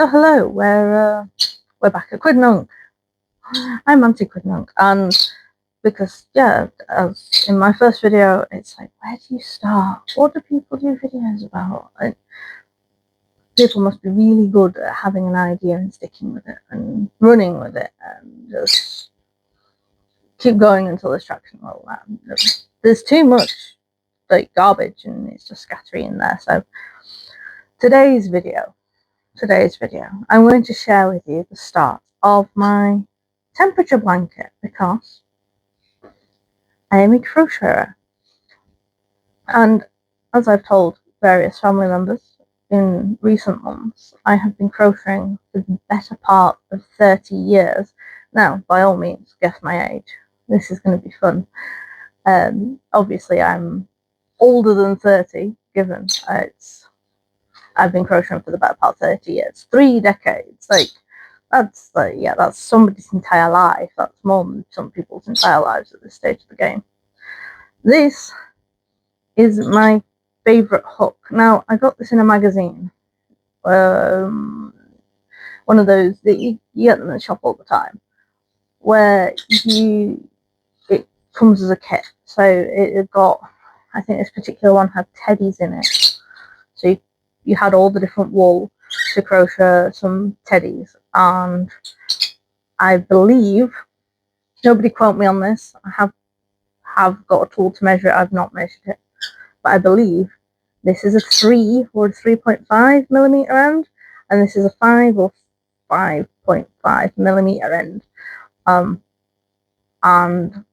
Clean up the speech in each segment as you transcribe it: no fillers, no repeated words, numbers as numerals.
So hello, we're back at Quidnunk. I'm Auntie Quidnunk, and because as in my first video, it's like, where do you start? What do people do videos about? And people must be really good at having an idea and sticking with it and running with it and just keep going until there's traction. Well, there's too much like garbage and it's just scattering in there. So today's video, I'm going to share with you the start of my temperature blanket because I am a crocheter. And as I've told various family members in recent months, I have been crocheting for the better part of 30 years. Now, by all means, guess my age. This is going to be fun. Obviously, I'm older than 30, given I've been crocheting for the better part of 30 years. 3 decades. That's somebody's entire life. That's more than some people's entire lives at this stage of the game. This is my favourite hook. Now, I got this in a magazine. One of those that you get them in the shop all the time, where it comes as a kit. So it got, I think this particular one had teddies in it. So you had all the different wool to crochet some teddies, and I believe, nobody quote me on this, I have got a tool to measure it, I've not measured it, but I believe this is a 3 or a 3.5 millimeter end, and this is a 5 or 5.5 millimeter end. And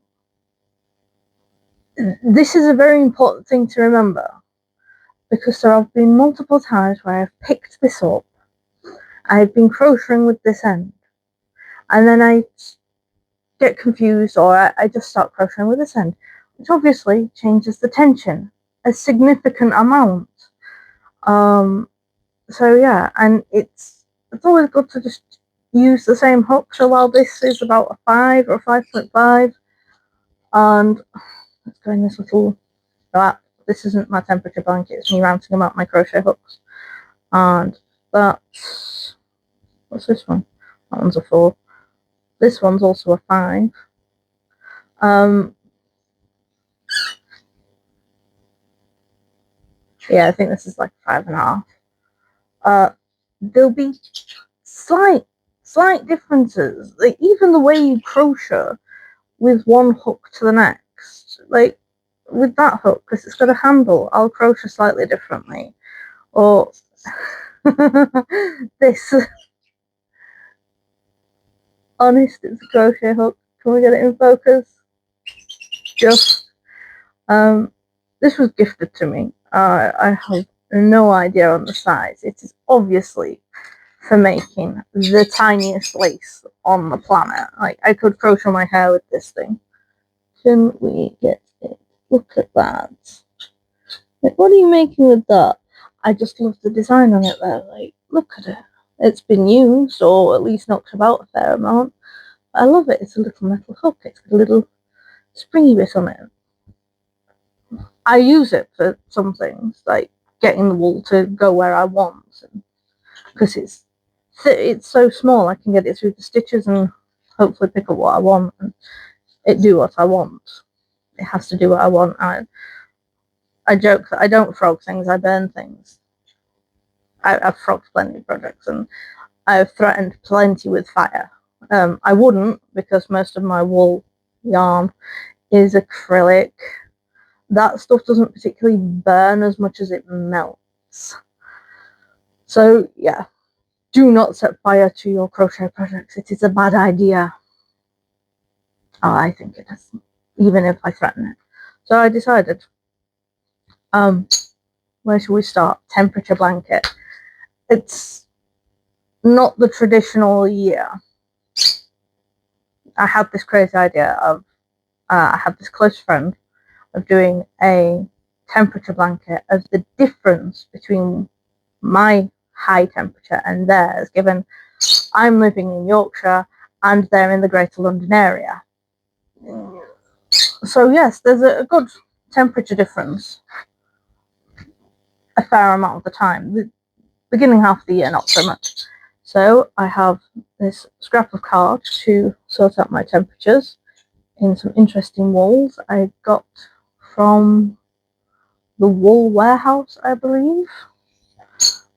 this is a very important thing to remember, because there have been multiple times where I've picked this up, I've been crocheting with this end, and then I get confused, or I just start crocheting with this end, which obviously changes the tension a significant amount. So yeah, and it's always good to just use the same hook. So while this is about a 5 or 5.5, and let's go in this little wrap. This isn't my temperature blanket, it's me ranting about my crochet hooks. And that's, what's this one? That one's a 4. This one's also a 5. Yeah, I think this is like 5.5. There'll be slight differences. Like even the way you crochet with one hook to the next. Like with that hook, because it's got a handle, I'll crochet slightly differently. Or this. Honest, it's a crochet hook. Can we get it in focus? Just. This was gifted to me. I have no idea on the size. It is obviously for making the tiniest lace on the planet. Like, I could crochet my hair with this thing. Can we get it? Look at that. Like, what are you making with that? I just love the design on it there. Like, look at it. It's been used, or at least knocked about a fair amount. I love it. It's a little metal hook. It's got a little springy bit on it. I use it for some things, like getting the wool to go where I want, because it's so small, I can get it through the stitches and hopefully pick up what I want and it do what I want. It has to do what I want. I joke that I don't frog things, I burn things. I've frogged plenty of projects, and I've threatened plenty with fire. I wouldn't, because most of my wool yarn is acrylic. That stuff doesn't particularly burn as much as it melts. So yeah, do not set fire to your crochet projects. It is a bad idea. Oh, I think it is, even if I threaten it. So I decided, where should we start? Temperature blanket. It's not the traditional year. I had this crazy idea of, I had this close friend of doing a temperature blanket of the difference between my high temperature and theirs, given I'm living in Yorkshire and they're in the Greater London area. So yes, there's a good temperature difference a fair amount of the time. The beginning half of the year, not so much. So I have this scrap of card to sort out my temperatures in some interesting wools I got from the wool warehouse, I believe.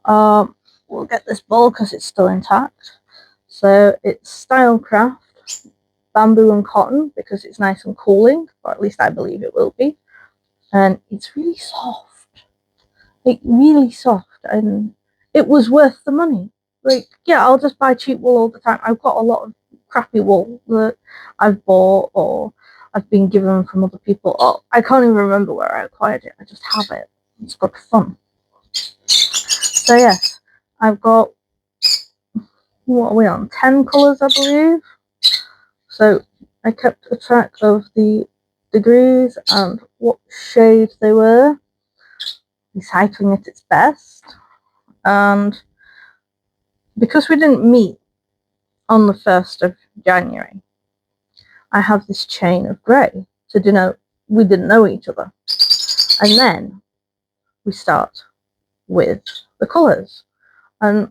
We'll get this bowl because it's still intact. So it's Stylecraft bamboo and cotton because it's nice and cooling, or at least I believe it will be. And it's really soft, like really soft, and it was worth the money. Like, yeah, I'll just buy cheap wool all the time. I've got a lot of crappy wool that I've bought or I've been given from other people. Oh, I can't even remember where I acquired it. I just have it. It's good fun. So yes, I've got, what are we on? 10 colours, I believe. So I kept a track of the degrees and what shade they were, recycling at its best. And because we didn't meet on the 1st of January, I have this chain of grey to denote we didn't know each other. And then we start with the colours. And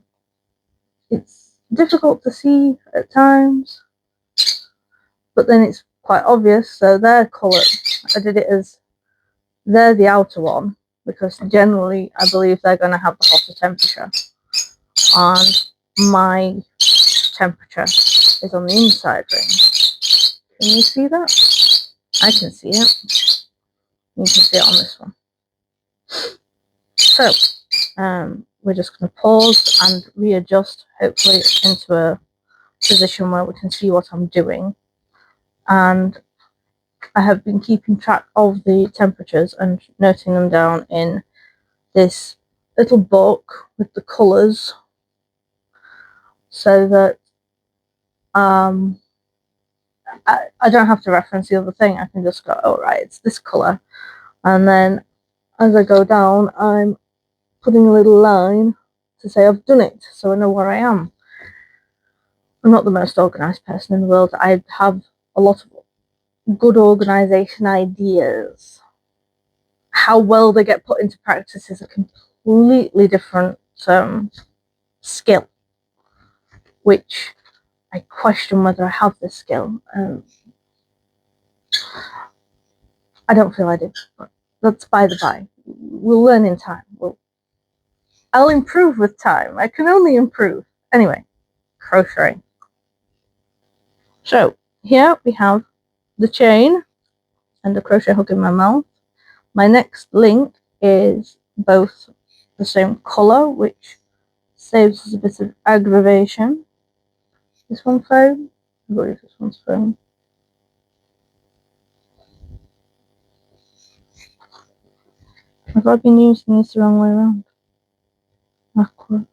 it's difficult to see at times, but then it's quite obvious. So their colours, I did it as they're the outer one, because generally I believe they're going to have the hotter temperature. And my temperature is on the inside ring. Can you see that? I can see it. You can see it on this one. So, we're just going to pause and readjust, hopefully into a position where we can see what I'm doing. And I have been keeping track of the temperatures and noting them down in this little book with the colours, so that I don't have to reference the other thing. I can just go, oh right, it's this colour. And then as I go down, I'm putting a little line to say I've done it, so I know where I am. I'm not the most organised person in the world. I have a lot of good organisation ideas. How well they get put into practice is a completely different skill, which I question whether I have this skill. I don't feel I do, but that's by the by. We'll learn in time. I'll improve with time. I can only improve. Anyway, crocheting. So here we have the chain and the crochet hook in my mouth. My next link is both the same colour, which saves us a bit of aggravation. This one foam? I believe this one's foam. Have I been using this the wrong way around? Aqua.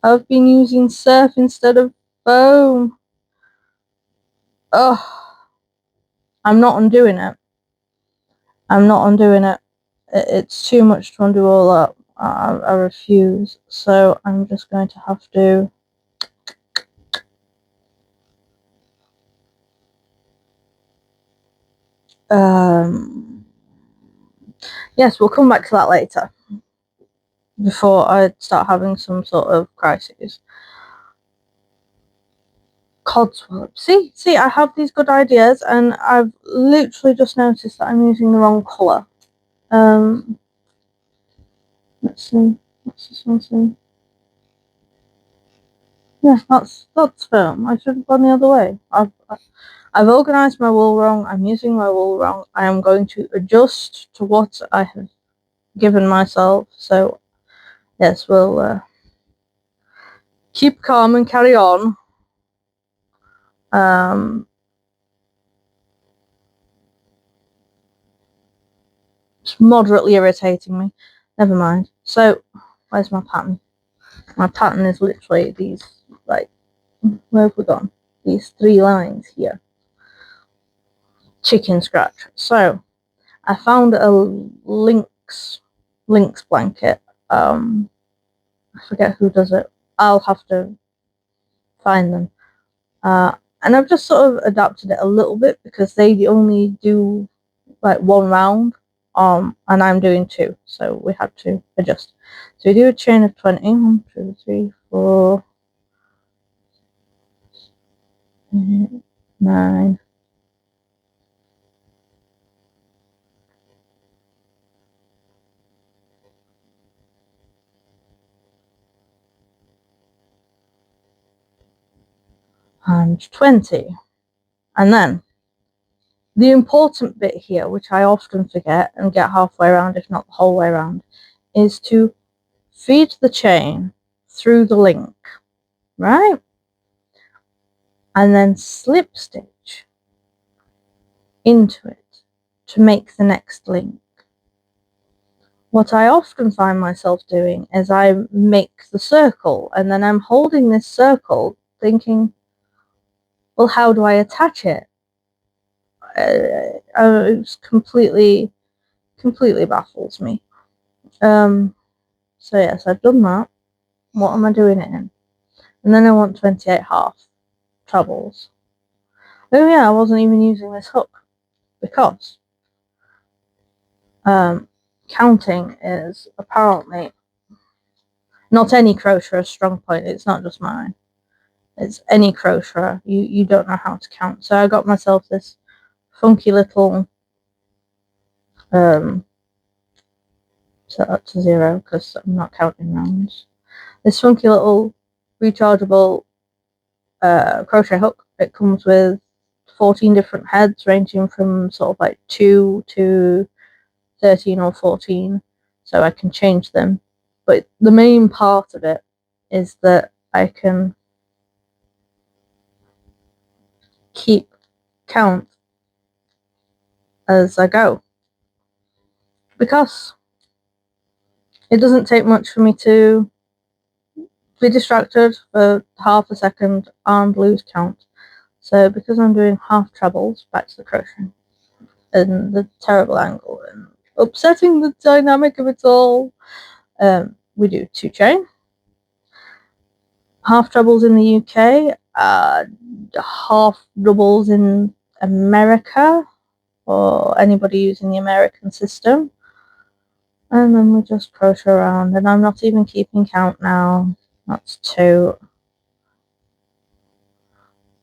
I've been using surf instead of foam. Oh, I'm not undoing it. I'm not undoing it. It's too much to undo all that. I refuse. So I'm just going to have to yes, we'll come back to that later, before I start having some sort of crisis. Codswallop. See, I have these good ideas, and I've literally just noticed that I'm using the wrong colour. Let's see. What's this one saying? Yeah, that's firm. I should have gone the other way. I've organised my wool wrong. I'm using my wool wrong. I am going to adjust to what I have given myself. So, yes, we'll keep calm and carry on. It's moderately irritating me. Never mind. So, where's my pattern? My pattern is literally these, like, where have we gone? These 3 lines here. Chicken scratch. So, I found a lynx blanket. I forget who does it. I'll have to find them. And I've just sort of adapted it a little bit because they only do like 1 round, and I'm doing 2, so we had to adjust. So we do a chain of 20. 1, 2, 3, 4, 8, 9, and 20. And then the important bit here, which I often forget and get halfway around, if not the whole way around, is to feed the chain through the link, right? And then slip stitch into it to make the next link. What I often find myself doing is I make the circle and then I'm holding this circle thinking, well, how do I attach it? It completely baffles me. So yes, I've done that. What am I doing it in? And then I want 28 half trebles. Oh yeah, I wasn't even using this hook because counting is apparently not any crocheter's strong point. It's not just mine. It's any crocheter. You don't know how to count. So I got myself this funky little set up to 0 because I'm not counting rounds. This funky little rechargeable crochet hook. It comes with 14 different heads ranging from sort of like 2 to 13 or 14, so I can change them. But the main part of it is that I can keep count as I go, because it doesn't take much for me to be distracted for half a second and lose count. So because I'm doing half trebles, back to the crochet, and the terrible angle and upsetting the dynamic of it all, we do 2 chain, half trebles in the UK, half doubles in America, or anybody using the American system, and then we just crochet around, and I'm not even keeping count now. That's 2.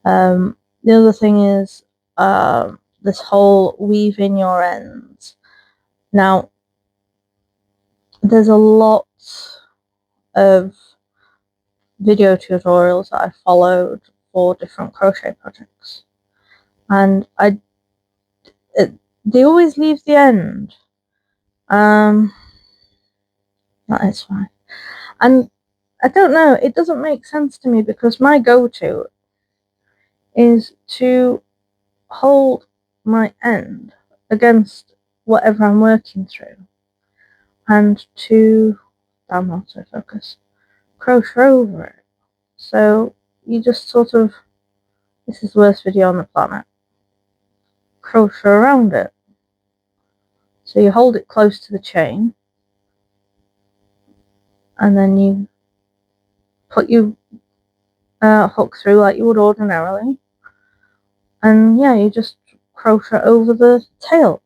The other thing is this whole weave in your ends. Now there's a lot of video tutorials that I followed for different crochet projects, and they always leave the end. That is fine, and I don't know, it doesn't make sense to me, because my go-to is to hold my end against whatever I'm working through and to, damn autofocus, crochet over it. So you just sort of, this is the worst video on the planet, crochet around it. So you hold it close to the chain, and then you put your hook through like you would ordinarily, and yeah, you just crochet over the tail.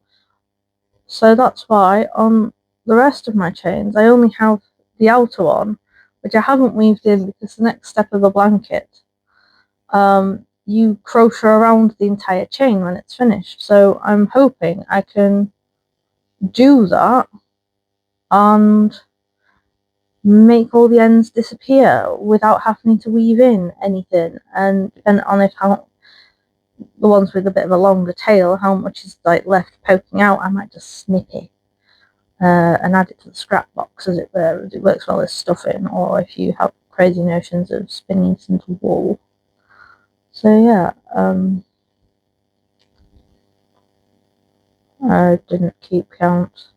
So that's why on the rest of my chains I only have the outer one, which I haven't weaved in, because the next step of the blanket, you crochet around the entire chain when it's finished. So I'm hoping I can do that and make all the ends disappear without having to weave in anything, and on if how the ones with a bit of a longer tail, how much is like left poking out, I might just snip it and add it to the scrap box, as it were, as it works well as stuffing, or if you have crazy notions of spinning it into wool. So yeah, I didn't keep count.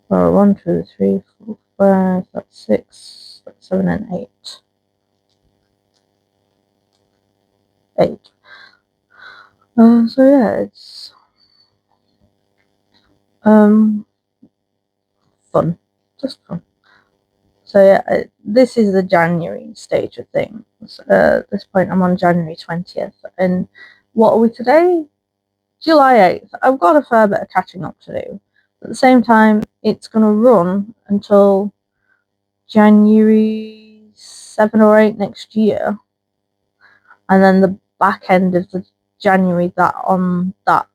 Well, 1, 2, 3, 4, 5, that's 6, that's 7 and 8. 8. So yeah, it's fun, just fun. So yeah, this is the January stage of things. At this point I'm on January 20th, and what are we today? July 8th. I've got a fair bit of catching up to do, At the same time, it's going to run until January 7 or 8 next year, and then the back end of the January that on that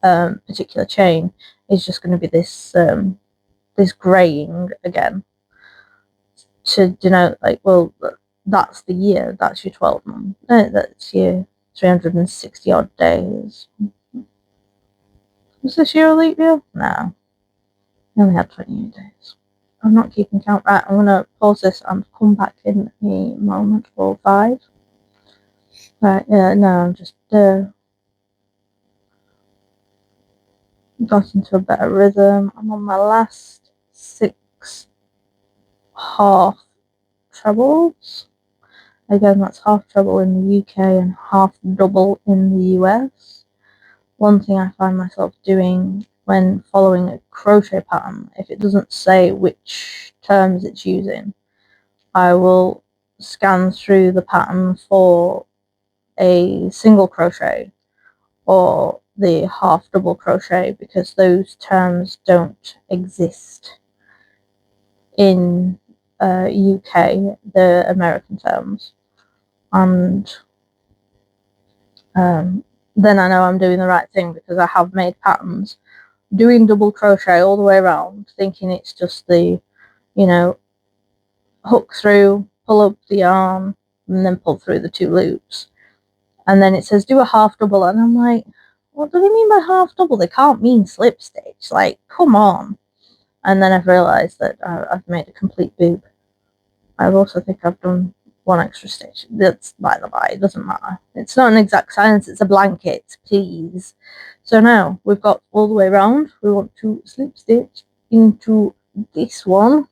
particular chain is just going to be this this graying again to denote, like, well, that's the year, that's your 12 month, that's your 360 odd days. Was this year a leap year? No, we only had 28 days. I'm not keeping count. Right, I'm going to pause this and come back in a moment or 5. Right, yeah, no, I'm just got into a better rhythm. I'm on my last 6 half trebles. Again, that's half treble in the UK and half double in the US. One thing I find myself doing when following a crochet pattern, if it doesn't say which terms it's using, I will scan through the pattern for a single crochet or the half double crochet, because those terms don't exist in UK, the American terms. And then I know I'm doing the right thing, because I have made patterns doing double crochet all the way around, thinking it's just the, you know, hook through, pull up the yarn, and then pull through the 2 loops. And then it says do a half double, and I'm like, what do they mean by half double? They can't mean slip stitch, like, come on. And then I've realised that I've made a complete boob. I also think I've done 1 extra stitch. That's by the by, it doesn't matter. It's not an exact science, it's a blanket, please. So now we've got all the way around. We want to slip stitch into this one.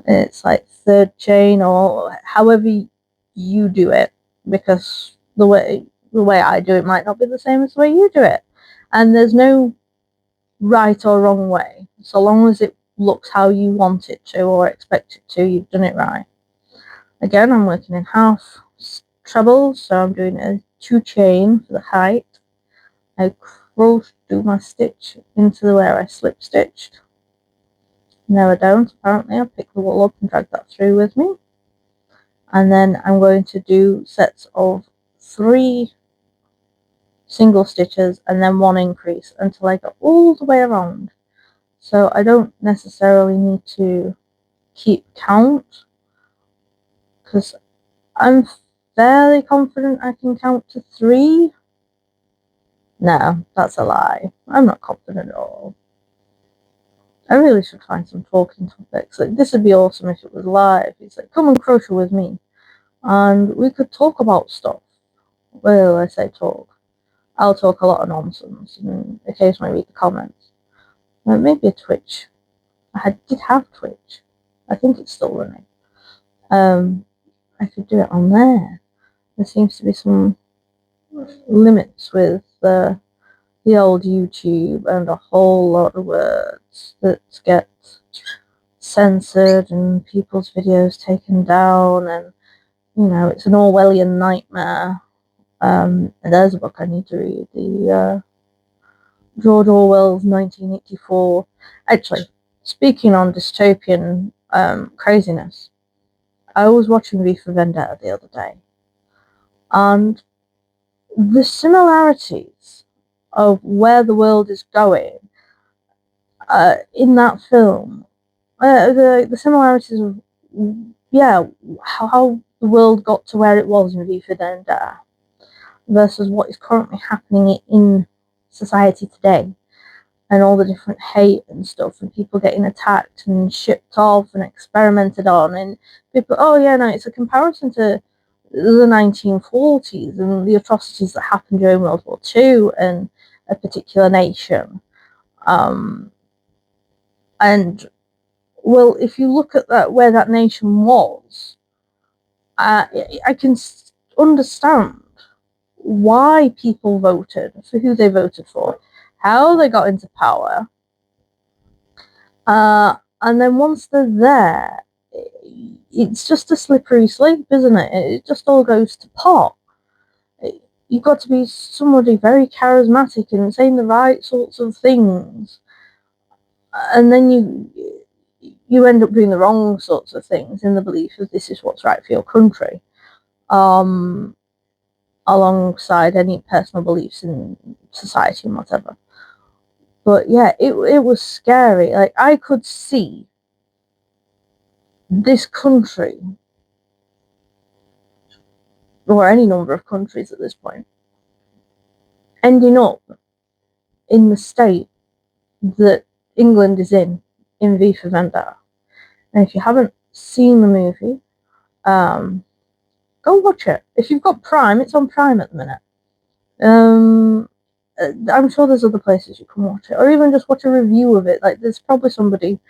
It's like 3rd chain, or however you do it, because the way I do it might not be the same as the way you do it. And there's no right or wrong way. So long as it looks how you want it to or expect it to, you've done it right. Again, I'm working in half trebles, so I'm doing a 2 chain for the height. I do my stitch into where I slip stitched. No, I don't, apparently. I'll pick the wool up and drag that through with me. And then I'm going to do sets of 3 single stitches and then 1 increase until I go all the way around. So I don't necessarily need to keep count, because I'm fairly confident I can count to 3. No, that's a lie. I'm not confident at all. I really should find some talking topics. Like, this would be awesome if it was live. It's like, come and crochet with me, and we could talk about stuff. Well, I say talk. I'll talk a lot of nonsense and occasionally read the comments. Maybe a Twitch. I did have Twitch. I think it's still running. I could do it on there. There seems to be some limits with the old YouTube, and a whole lot of words that get censored and people's videos taken down, and, you know, it's an Orwellian nightmare. And there's a book I need to read, the George Orwell's 1984. Actually, speaking on dystopian craziness, I was watching V for Vendetta the other day, and the similarities of where the world is going in that film, the similarities of, yeah, how the world got to where it was in V for Vendetta versus what is currently happening in society today, and all the different hate and stuff, and people getting attacked and shipped off and experimented on, and people, oh yeah, no, it's a comparison to the 1940s and the atrocities that happened during World War II and a particular nation. And, well, if you look at that, where that nation was, I can understand why people voted for who they voted for, how they got into power, and then once they're there, it's just a slippery slope, isn't it? It just all goes to pot. you've got to be somebody very charismatic and saying the right sorts of things, and then you end up doing the wrong sorts of things in the belief that this is what's right for your country, alongside any personal beliefs in society and whatever. But yeah, it was scary. Like, I could see this country, or any number of countries at this point, ending up in the state that England is in V for Vendetta. And if you haven't seen the movie, go watch it. If you've got Prime, it's on Prime at the minute. I'm sure there's other places you can watch it, or even just watch a review of it. Like, there's probably somebody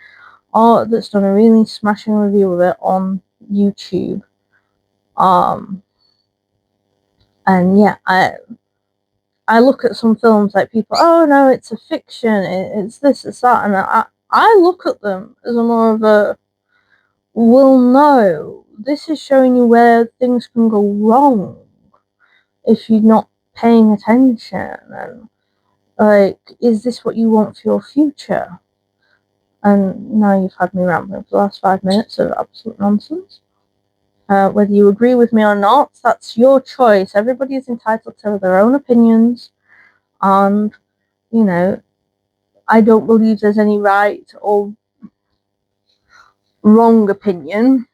that's done a really smashing review of it on YouTube. And yeah, I look at some films like people, oh no, it's a fiction, it's this, it's that, and I look at them as a more of a, well, no, this is showing you where things can go wrong if you're not paying attention, and like, is this what you want for your future? And now you've had me rambling for the last 5 minutes of absolute nonsense. Whether you agree with me or not, that's your choice. Everybody is entitled to their own opinions, and, you know, I don't believe there's any right or wrong opinion.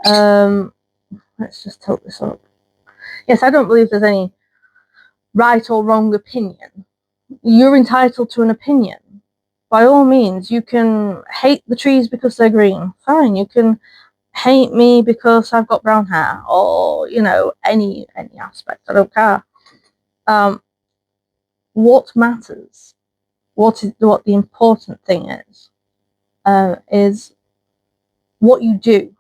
Let's just tilt this up. Yes, I don't believe there's any right or wrong opinion. You're entitled to an opinion. By all means, you can hate the trees because they're green. Fine, you can hate me because I've got brown hair, or, you know, any aspect. I don't care. What matters, what the important thing is what you do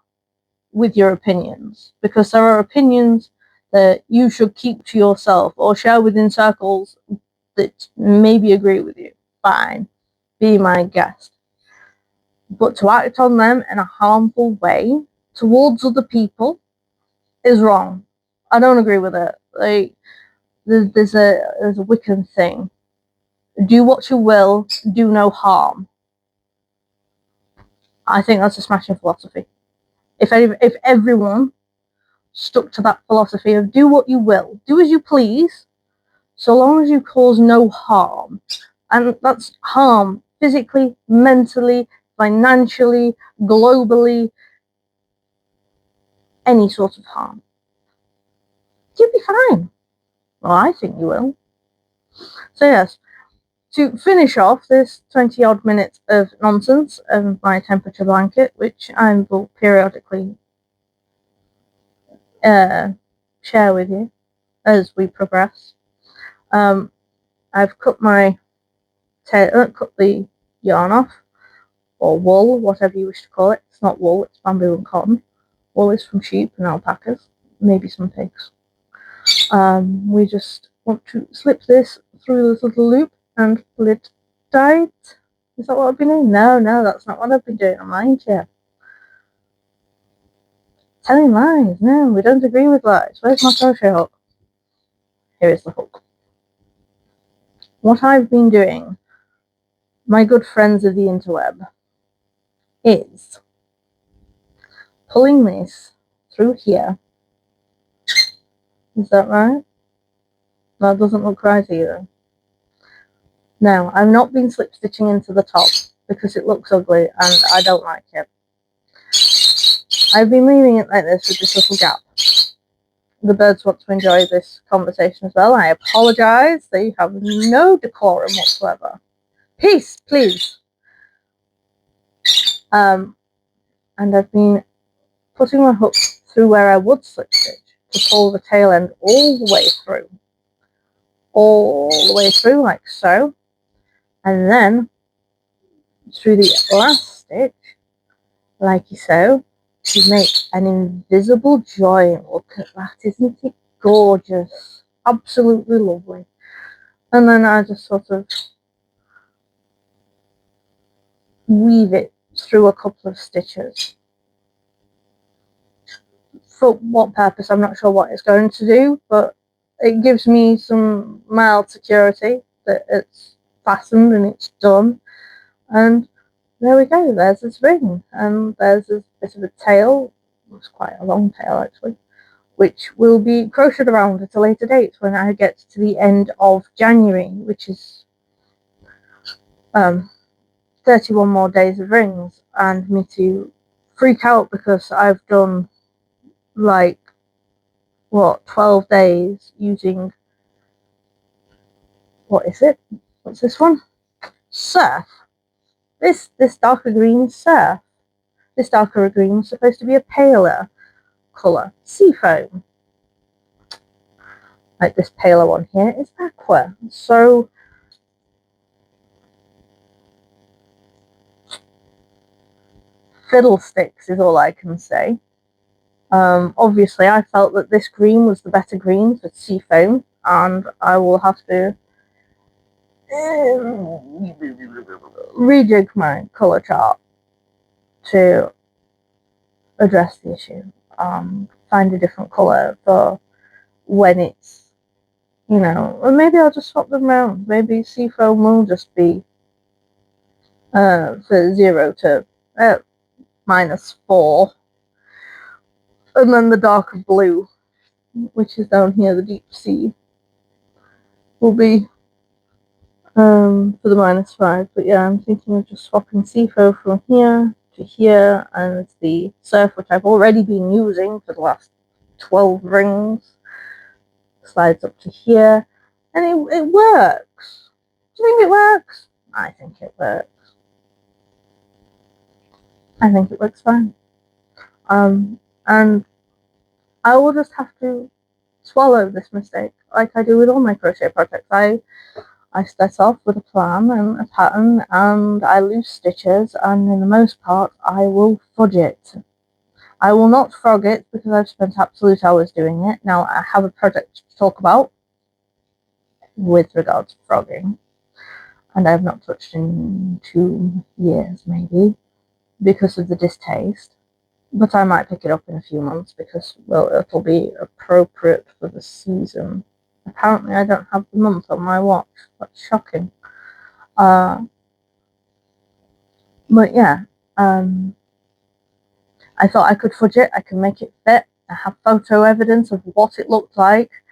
with your opinions, because there are opinions that you should keep to yourself or share within circles that maybe agree with you. Fine, be my guest. But to act on them in a harmful way towards other people is wrong. I don't agree with it. Like, there's a Wiccan thing. Do what you will, do no harm. I think that's a smashing philosophy. If everyone stuck to that philosophy of do what you will, do as you please, so long as you cause no harm, and that's harm physically, mentally, financially, globally, any sort of harm, you'll be fine. Well, I think you will. So yes, to finish off this 20-odd minutes of nonsense of my temperature blanket, which I will periodically share with you as we progress, I've cut the yarn off, or wool, whatever you wish to call it. It's not wool, it's bamboo and cotton. Wool is from sheep and alpacas, maybe some pigs. We just want to slip this through this little loop and pull it tight. Is that what I've been doing? No, that's not what I've been doing. I'm lying to you. Telling lies. No, we don't agree with lies. Where's my crochet hook? Here is the hook. What I've been doing, my good friends of the interweb, is pulling this through here. Is that right? That doesn't look right either. No, I've not been slip stitching into the top because it looks ugly and I don't like it. I've been leaving it like this with this little gap. The birds want to enjoy this conversation as well. I apologise. They have no decorum whatsoever. Peace, please. And I've been putting my hook through where I would slip stitch to pull the tail end all the way through. All the way through, like so. And then through the last stitch, like so, to make an invisible join. Look at that, isn't it gorgeous? Absolutely lovely. And then I just sort of weave it through a couple of stitches. For what purpose, I'm not sure what it's going to do, but it gives me some mild security that it's fastened and it's done. And there we go, there's this ring, and there's this bit of a tail, it's quite a long tail actually, which will be crocheted around at a later date when I get to the end of January, which is 31 more days of rings, and me to freak out because I've done like 12 days using, what is it? What's this one? Surf. This darker green surf. This darker green is supposed to be a paler colour, seafoam. Like this paler one here is aqua. So fiddlesticks is all I can say. Obviously I felt that this green was the better green for seafoam, and I will have to rejig my colour chart to address the issue. Find a different colour for when it's, you know, or maybe I'll just swap them around. Maybe seafoam will just be for 0 to -4, and then the darker blue, which is down here, the deep sea, will be for the -5. But yeah, I'm thinking of just swapping seafoam from here to here, and the surf, which I've already been using for the last 12 rings, slides up to here, and it works. Do you think it works? I think it works. I think it works fine. And I will just have to swallow this mistake, like I do with all my crochet projects. I start off with a plan and a pattern, and I lose stitches, and in the most part I will fudge it. I will not frog it because I've spent absolute hours doing it. Now I have a project to talk about with regards to frogging, and I've not touched in 2 years maybe because of the distaste. But I might pick it up in a few months because, well, it'll be appropriate for the season. Apparently I don't have the month on my watch. That's shocking. But yeah, I thought I could fudge it. I can make it fit. I have photo evidence of what it looked like.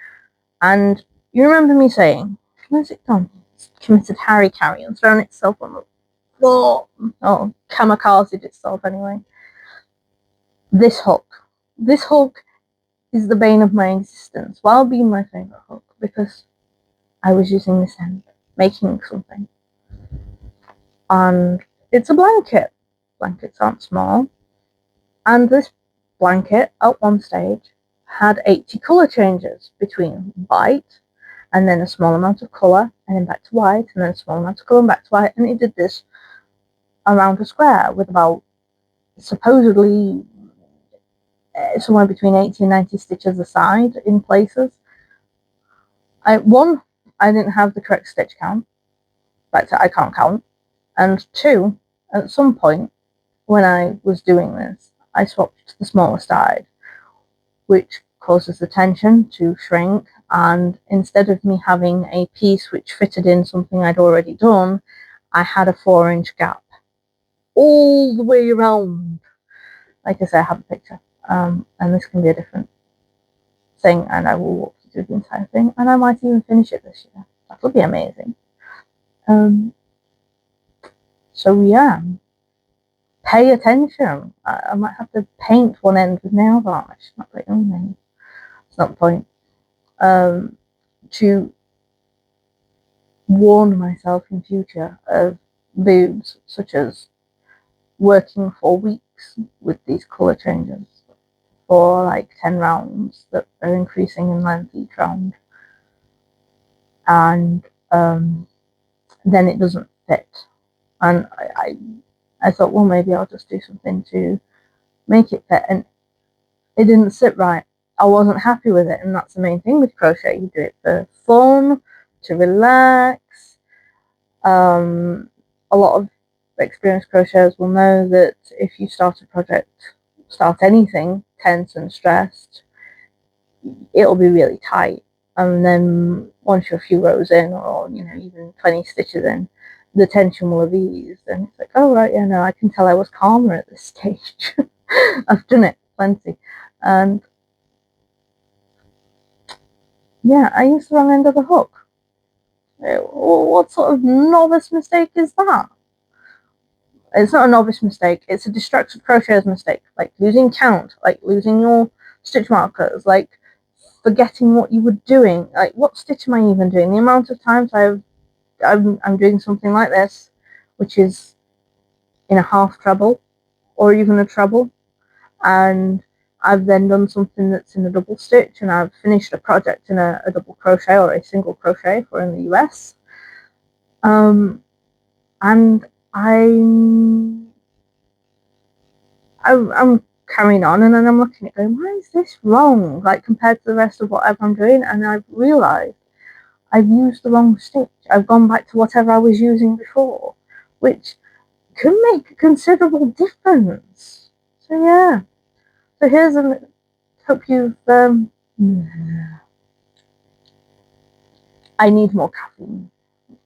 And you remember me saying, where's it gone? It's committed Harry-carry and thrown itself on the floor. Oh, kamikazed itself anyway. This hook is the bane of my existence, while being my favourite hook, because I was using this end, making something. And it's a blanket. Blankets aren't small. And this blanket, at one stage, had 80 colour changes between white, and then a small amount of colour, and then back to white, and then a small amount of colour, and back to white, and it did this around a square with about, supposedly, somewhere between 80 and 90 stitches a side in places. I didn't have the correct stitch count. In fact, I can't count. And 2, at some point when I was doing this, I swapped to the smaller side, which causes the tension to shrink, and instead of me having a piece which fitted in something I'd already done, I had a 4-inch gap all the way around. Like I say, I have a picture. And this can be a different thing, and I will walk you through the entire thing, and I might even finish it this year. That'll be amazing. So yeah, pay attention. I might have to paint one end with nail varnish. Not the only thing. It's not the point. To warn myself in future of boobs, such as working for weeks with these colour changes for like 10 rounds that are increasing in length each round, and then it doesn't fit. And I thought, well, maybe I'll just do something to make it fit, and it didn't sit right. I wasn't happy with it, and that's the main thing with crochet. You do it for fun, to relax. A lot of experienced crocheters will know that if you start a project, start anything tense and stressed, it'll be really tight. and then once you're a few rows in, or even 20 stitches in, the tension will have eased, and it's like, oh right, yeah, no, I can tell I was calmer at this stage. I've done it plenty, and yeah, I used the wrong end of the hook. What sort of novice mistake is that? It's not a novice mistake, it's a distracted crocheter's mistake, like losing count, like losing your stitch markers, like forgetting what you were doing. Like, what stitch am I even doing? The amount of times I'm doing something like this, which is in a half treble or even a treble, and I've then done something that's in a double stitch, and I've finished a project in a double crochet or a single crochet if we're in the US. And I'm carrying on, and then I'm looking at going, why is this wrong? Like, compared to the rest of whatever I'm doing, and I've realised I've used the wrong stitch. I've gone back to whatever I was using before, which can make a considerable difference. So yeah. So here's a hope you've I need more caffeine.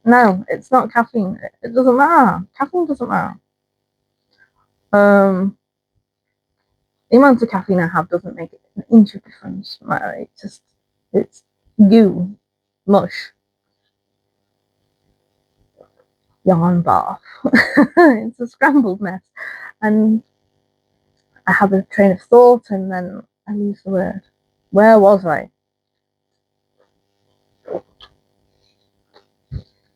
No, it's not caffeine. It doesn't matter. Caffeine doesn't matter. The amount of caffeine I have doesn't make an inch of difference. It's goo, mush, yarn bath. It's a scrambled mess, and I have a train of thought, and then I lose the word. Where was I?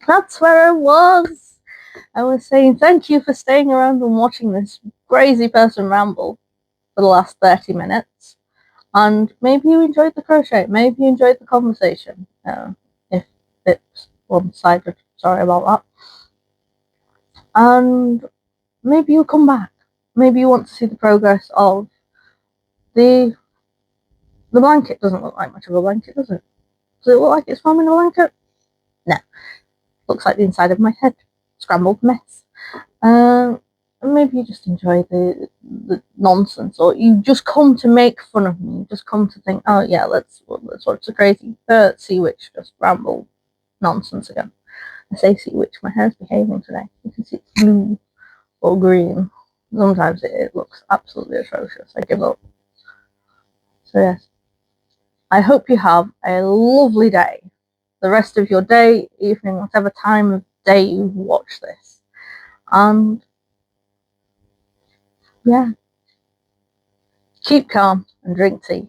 That's where I was. I was saying thank you for staying around and watching this crazy person ramble for the last 30 minutes. And maybe you enjoyed the crochet. Maybe you enjoyed the conversation. If it's one-sided, sorry about that. And maybe you'll come back. Maybe you want to see the progress of the blanket. Doesn't look like much of a blanket, does it? Does it look like it's forming a blanket? No. Looks like the inside of my head. Scrambled mess. Maybe you just enjoy the nonsense, or you just come to make fun of me. You just come to think, oh yeah, let's watch the crazy sea witch just ramble nonsense again. I say sea witch, my hair's behaving today. You can see it's blue or green. Sometimes it looks absolutely atrocious. I give up. So yes, I hope you have a lovely day. The rest of your day, evening, whatever time of day you watch this. And yeah, keep calm and drink tea.